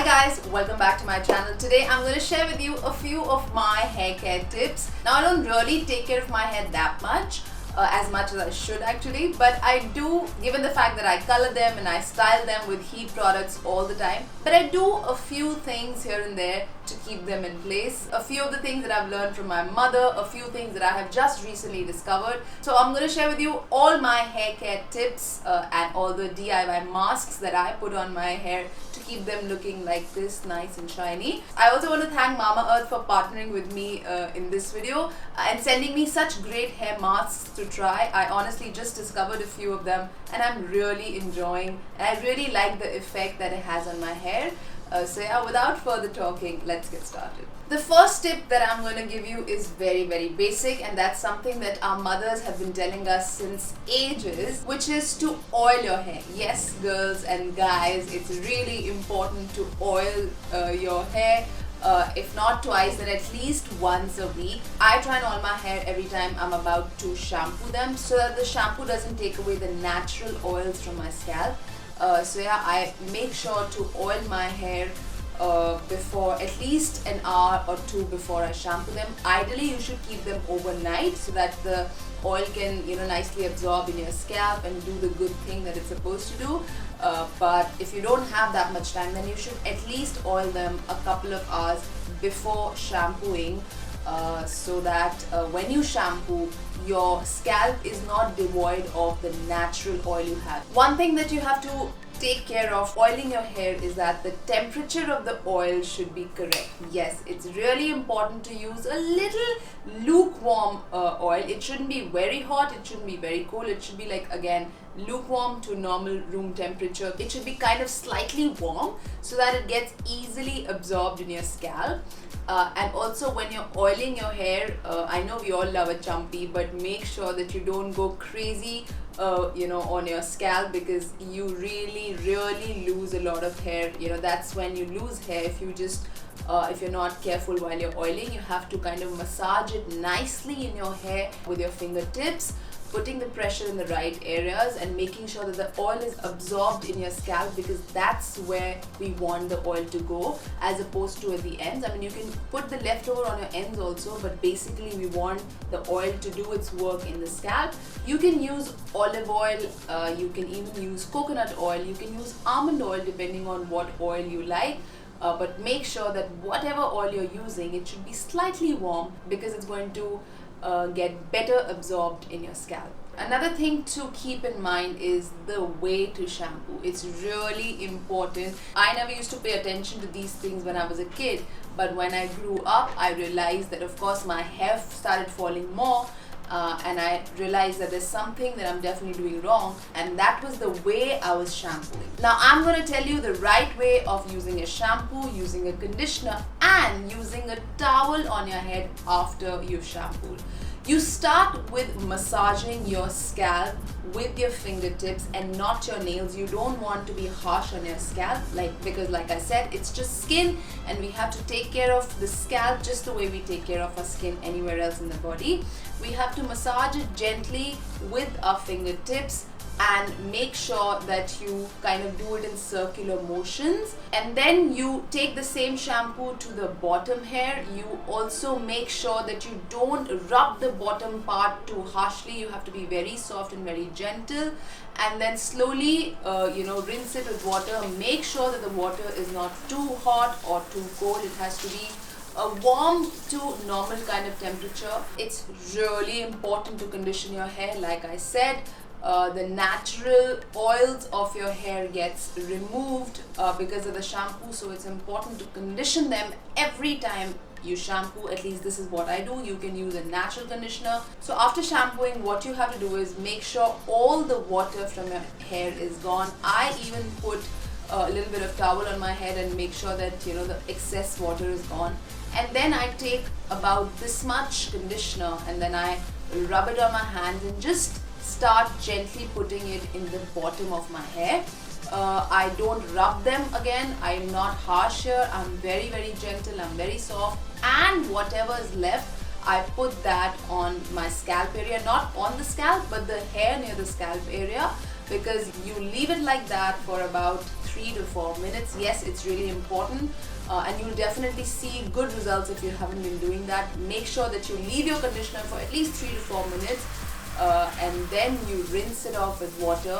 Hi guys, welcome back to my channel. Today I'm going to share with you a few of my hair care tips. Now I don't really take care of my hair that much, as much as I should actually, but I do, given the fact that I color them and I style them with heat products all the time. But I do a few things here and there to keep them in place. A few of the things that I've learned from my mother, a few things that I have just recently discovered. So I'm going to share with you all my hair care tips and all the DIY masks that I put on my hair to keep them looking like this, nice and shiny. I also want to thank Mama Earth for partnering with me in this video and sending me such great hair masks to try. I honestly just discovered a few of them and I'm really enjoying, and I really like the effect that it has on my hair. So yeah, without further talking, let's get started. The first tip that I'm going to give you is very basic, and that's something that our mothers have been telling us since ages, which is to oil your hair. Yes, girls and guys, it's really important to oil your hair. If not twice, then at least once a week. I try and oil my hair every time I'm about to shampoo them so that the shampoo doesn't take away the natural oils from my scalp. So yeah, I make sure to oil my hair before at least an hour or two before I shampoo them. Ideally, you should keep them overnight so that the oil can, nicely absorb in your scalp and do the good thing that it's supposed to do. But if you don't have that much time, then you should at least oil them a couple of hours before shampooing, so that when you shampoo, your scalp is not devoid of the natural oil you have. One thing that you have to take care of oiling your hair is that the temperature of the oil should be correct. Yes, it's really important to use a little lukewarm oil. It shouldn't be very hot, it shouldn't be very cold. It should be like, again, lukewarm to normal room temperature. It should be kind of slightly warm so that it gets easily absorbed in your scalp. And also when you're oiling your hair, I know we all love a chumpy, but make sure that you don't go crazy on your scalp, because you really lose a lot of hair. That's when you lose hair. If you're not careful while you're oiling, you have to kind of massage it nicely in your hair with your fingertips, putting the pressure in the right areas and making sure that the oil is absorbed in your scalp, because that's where we want the oil to go, as opposed to at the ends. I mean, you can put the leftover on your ends also, but basically we want the oil to do its work in the scalp. You can use olive oil, you can even use coconut oil, you can use almond oil depending on what oil you like. But make sure that whatever oil you're using, it should be slightly warm, because it's going to get better absorbed in your scalp. Another thing to keep in mind is the way to shampoo. It's really important. I never used to pay attention to these things when I was a kid, but when I grew up, I realized that of course my hair started falling more, and I realized that there's something that I'm definitely doing wrong, and that was the way I was shampooing. Now I'm going to tell you the right way of using a shampoo, using a conditioner, and using a towel on your head after you've shampooed. You start with massaging your scalp with your fingertips and not your nails. You don't want to be harsh on your scalp, because like I said, it's just skin, and we have to take care of the scalp just the way we take care of our skin anywhere else in the body. We have to massage it gently with our fingertips and make sure that you kind of do it in circular motions. And then you take the same shampoo to the bottom hair. You also make sure that you don't rub the bottom part too harshly. You have to be very soft and very gentle, and then slowly rinse it with water. Make sure that the water is not too hot or too cold. It has to be a warm to normal kind of temperature. It's really important to condition your hair. Like I said, the natural oils of your hair gets removed because of the shampoo, so it's important to condition them every time you shampoo. At least this is what I do. You can use a natural conditioner. So after shampooing, what you have to do is make sure all the water from your hair is gone. I even put a little bit of towel on my head and make sure that the excess water is gone. And then I take about this much conditioner and then I rub it on my hands and just start gently putting it in the bottom of my hair. I don't rub them again. I'm not harsh here. I'm very gentle. I'm very soft. And whatever is left, I put that on my scalp area. Not on the scalp, but the hair near the scalp area. Because you leave it like that for about 3 to 4 minutes. Yes, it's really important. And you'll definitely see good results if you haven't been doing that. Make sure that you leave your conditioner for at least 3 to 4 minutes, and then you rinse it off with water,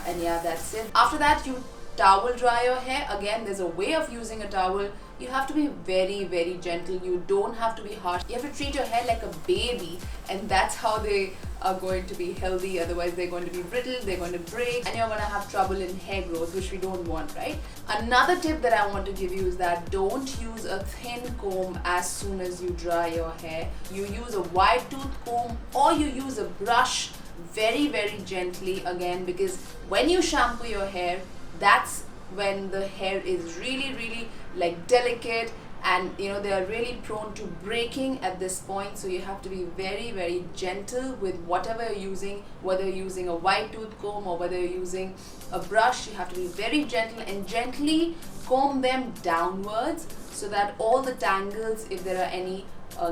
and yeah, that's it. After that, you towel dry your hair. Again, there's a way of using a towel. You have to be very, very gentle. You don't have to be harsh. You have to treat your hair like a baby, and that's how they are going to be healthy. Otherwise, they're going to be brittle, they're going to break, and you're going to have trouble in hair growth, which we don't want, right? Another tip that I want to give you is that don't use a thin comb as soon as you dry your hair. You use a wide tooth comb, or you use a brush very, very gently, again, because when you shampoo your hair, that's when the hair is really, really like delicate, and you know they are really prone to breaking at this point. So you have to be very, very gentle with whatever you're using, whether you're using a wide tooth comb or whether you're using a brush. You have to be very gentle and gently comb them downwards so that all the tangles, if there are any,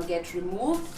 get removed.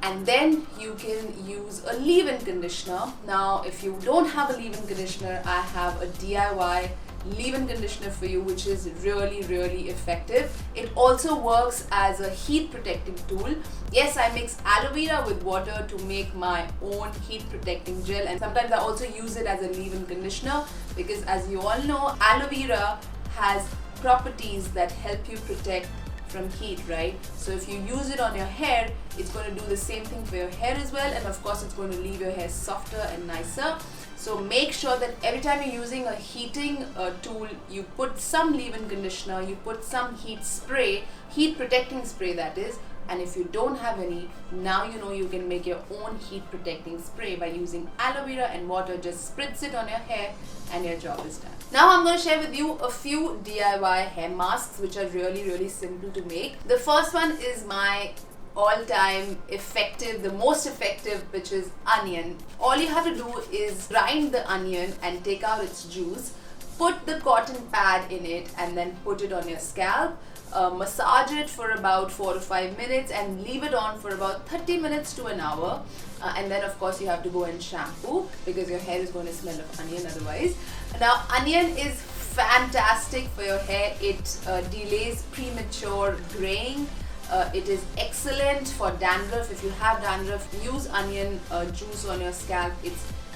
And then you can use a leave-in conditioner. Now, if you don't have a leave-in conditioner, I have a DIY leave-in conditioner for you, which is really, really effective. It also works as a heat protecting tool. Yes, I mix aloe vera with water to make my own heat protecting gel, and sometimes I also use it as a leave-in conditioner because, as you all know, aloe vera has properties that help you protect from heat, right? So if you use it on your hair, it's going to do the same thing for your hair as well, and of course it's going to leave your hair softer and nicer. So make sure that every time you're using a heating tool, you put some leave-in conditioner, you put some heat spray, heat protecting spray that is. And if you don't have any, now you know you can make your own heat protecting spray by using aloe vera and water. Just spritz it on your hair and your job is done. Now I'm going to share with you a few DIY hair masks which are really, really simple to make. The first one is my all-time effective, the most effective, which is onion. All you have to do is grind the onion and take out its juice, put the cotton pad in it, and then put it on your scalp. Massage it for about 4 to 5 minutes and leave it on for about 30 minutes to an hour. And then of course you have to go and shampoo because your hair is going to smell of onion otherwise. Now, onion is fantastic for your hair. It delays premature graying. It is excellent for dandruff. If you have dandruff, use onion juice on your scalp.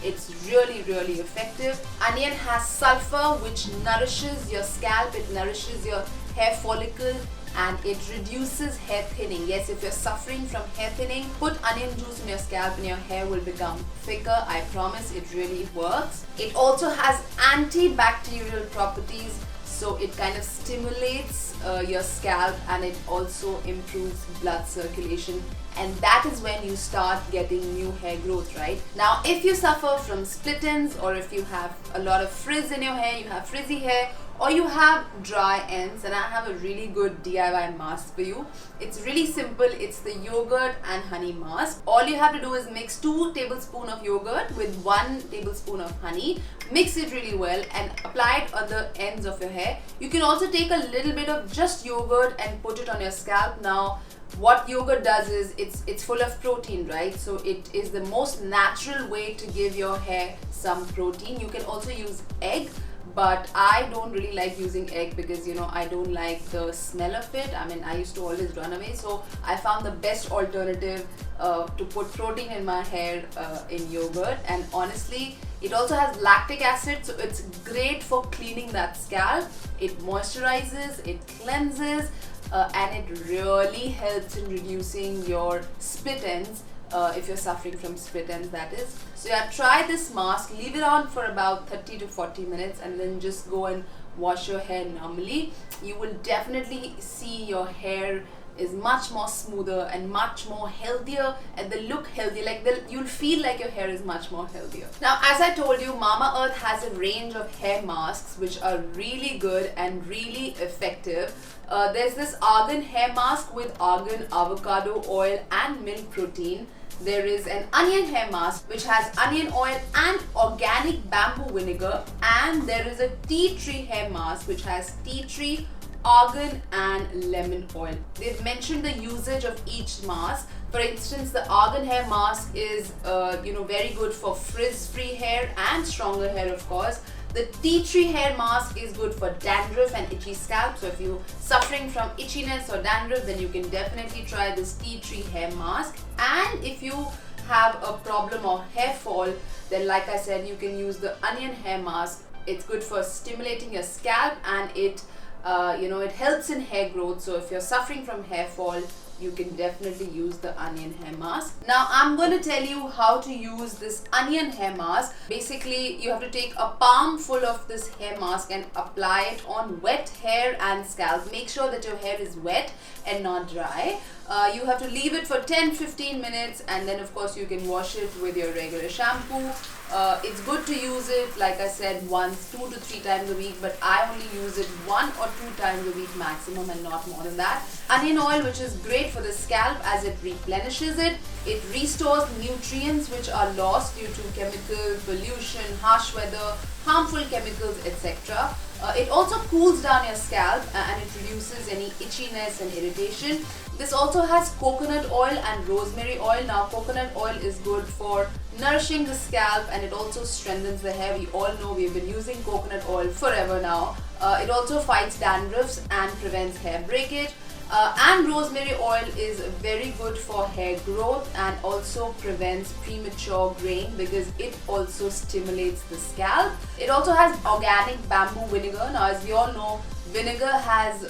It's really, really effective. Onion has sulfur, which nourishes your scalp. It nourishes your hair follicle and it reduces hair thinning. Yes, if you're suffering from hair thinning, put onion juice in your scalp and your hair will become thicker. I promise, it really works. It also has antibacterial properties, so it kind of stimulates your scalp, and it also improves blood circulation. And that is when you start getting new hair growth, right? Now, if you suffer from split ends, or if you have a lot of frizz in your hair, you have frizzy hair, or you have dry ends, and I have a really good DIY mask for you. It's really simple. It's the yogurt and honey mask. All you have to do is mix 2 tablespoons of yogurt with 1 tablespoon of honey. Mix it really well and apply it on the ends of your hair. You can also take a little bit of just yogurt and put it on your scalp. Now, what yogurt does is it's full of protein, right? So it is the most natural way to give your hair some protein. You can also use egg, but I don't really like using egg because, you know, I don't like the smell of it. I mean, I used to always run away, so I found the best alternative to put protein in my hair in yogurt. And honestly, it also has lactic acid, so it's great for cleaning that scalp. It moisturizes, it cleanses, and it really helps in reducing your split ends. If you're suffering from split ends, that is. So yeah, try this mask, leave it on for about 30 to 40 minutes and then just go and wash your hair normally. You will definitely see your hair is much more smoother and much more healthier, and they look healthy. You'll feel like your hair is much more healthier. Now, as I told you, Mama Earth has a range of hair masks which are really good and really effective. There's this argan hair mask with argan, avocado oil and milk protein. There is an onion hair mask which has onion oil and organic bamboo vinegar, and there is a tea tree hair mask which has tea tree, argan and lemon oil. They've mentioned the usage of each mask. For instance, the argan hair mask is very good for frizz-free hair and stronger hair, of course. The tea tree hair mask is good for dandruff and itchy scalp. So if you're suffering from itchiness or dandruff, then you can definitely try this tea tree hair mask. And if you have a problem of hair fall, then like I said, you can use the onion hair mask. It's good for stimulating your scalp, and it it helps in hair growth. So if you're suffering from hair fall, you can definitely use the onion hair mask. Now I'm going to tell you how to use this onion hair mask. Basically, you have to take a palm full of this hair mask and apply it on wet hair and scalp. Make sure that your hair is wet and not dry. You have to leave it for 10-15 minutes, and then of course you can wash it with your regular shampoo. It's good to use it, like I said, once, 2 to 3 times a week, but I only use it 1 or 2 times a week maximum and not more than that. Onion oil, which is great for the scalp as it replenishes it. It restores nutrients which are lost due to chemical pollution, harsh weather, harmful chemicals, etc. It also cools down your scalp and it reduces any itchiness and irritation. This also has coconut oil and rosemary oil. Now coconut oil is good for nourishing the scalp, and it also strengthens the hair. We all know we've been using coconut oil forever now. It also fights dandruffs and prevents hair breakage. And rosemary oil is very good for hair growth and also prevents premature graying because it also stimulates the scalp. It also has organic bamboo vinegar. Now, as we all know, vinegar has,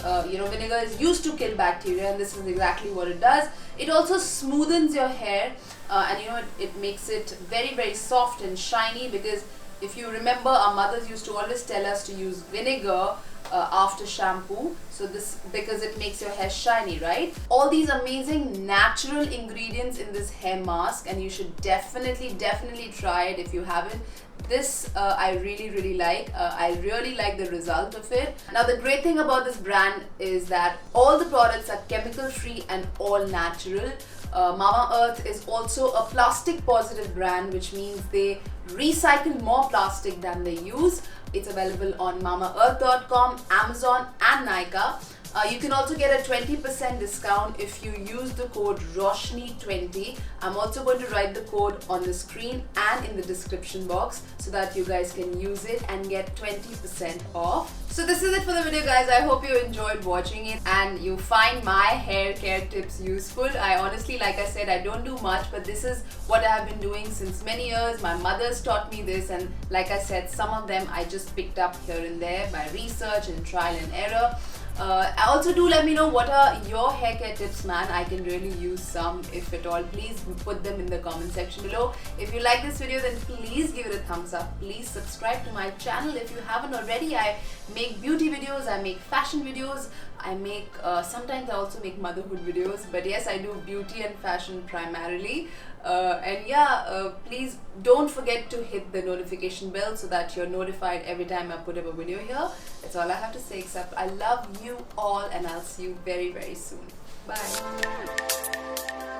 vinegar is used to kill bacteria, and this is exactly what it does. It also smoothens your hair, and it makes it very, very soft and shiny, because if you remember, our mothers used to always tell us to use vinegar after shampoo, so this because it makes your hair shiny, right? All these amazing natural ingredients in this hair mask, and you should definitely try it if you haven't. This I really like. I really like the result of it. Now the great thing about this brand is that all the products are chemical free and all natural. Mama Earth is also a plastic positive brand, which means they recycle more plastic than they use. It's available on mamaearth.com, Amazon and Nykaa. You can also get a 20% discount if you use the code Roshni20. I'm also going to write the code on the screen and in the description box so that you guys can use it and get 20% off. So this is it for the video, guys. I hope you enjoyed watching it and you find my hair care tips useful. I honestly, like I said, I don't do much, but this is what I have been doing since many years. My mother's taught me this, and like I said, some of them I just picked up here and there by research and trial and error. Also do let me know what are your hair care tips, man. I can really use some, if at all. Please put them in the comment section below. If you like this video, then please give it a thumbs up. Please subscribe to my channel if you haven't already. I make beauty videos, I make fashion videos, I make sometimes I also make motherhood videos, but yes, I do beauty and fashion primarily. Please don't forget to hit the notification bell so that you're notified every time I put up a video here. That's all I have to say, except I love you all, and I'll see you very soon. Bye.